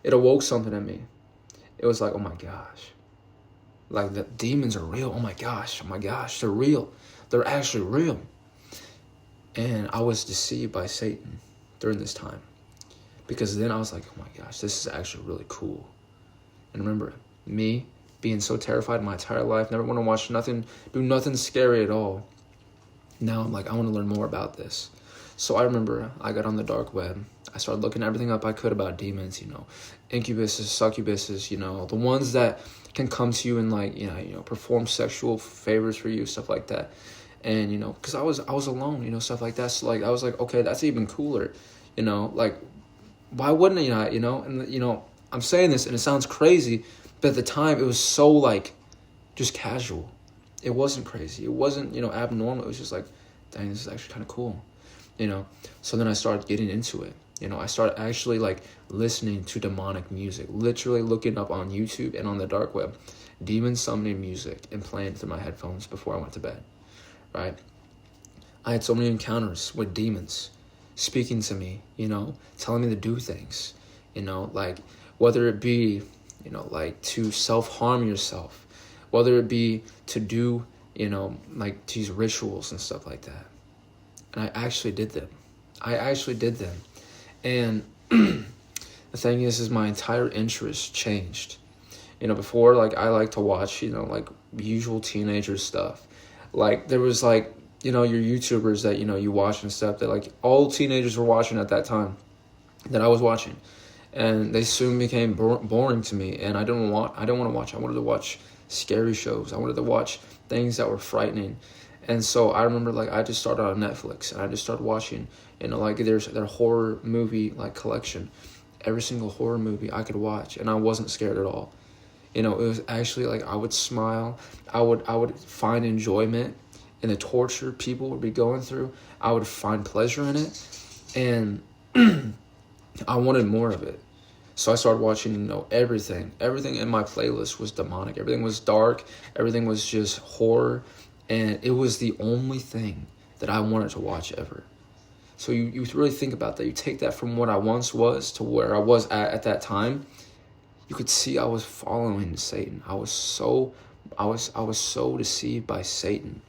It awoke something in me. It was like, oh my gosh, like the demons are real. Oh my gosh, they're real. They're actually real. And I was deceived by Satan during this time, because then I was like, oh my gosh, this is actually really cool. And remember, me being so terrified my entire life, never want to watch nothing, do nothing scary at all. Now I'm like, I want to learn more about this. So I remember I got on the dark web. I started looking everything up I could about demons, incubuses, succubuses, the ones that can come to you and like, perform sexual favors for you, stuff like that. And, because I was alone, stuff like that. So like, I was like, okay, that's even cooler, like, why wouldn't I, And, I'm saying this and it sounds crazy, but at the time it was so like just casual. It wasn't crazy. It wasn't, abnormal. It was just like, dang, this is actually kind of cool, So then I started getting into it. I started actually like listening to demonic music, literally looking up on YouTube and on the dark web, demon summoning music and playing through my headphones before I went to bed, right? I had so many encounters with demons speaking to me, telling me to do things, like whether it be, like to self-harm yourself, whether it be to do, like these rituals and stuff like that. And I actually did them. And the thing is my entire interest changed. Before, like, I like to watch, like usual teenager stuff. Like, there was like, your YouTubers that, you watch and stuff that like all teenagers were watching at that time that I was watching. And they soon became boring to me. And I didn't want to watch. I wanted to watch scary shows. I wanted to watch things that were frightening. And so I remember, like, I just started on Netflix and I just started watching, like their horror movie like collection. Every single horror movie I could watch, and I wasn't scared at all. It was actually like I would smile. I would find enjoyment in the torture people would be going through. I would find pleasure in it, and I wanted more of it. So I started watching, everything. Everything in my playlist was demonic. Everything was dark. Everything was just horror. And it was the only thing that I wanted to watch ever. So you really think about that. You take that from what I once was to where I was at that time. You could see I was following Satan. I was so deceived by Satan.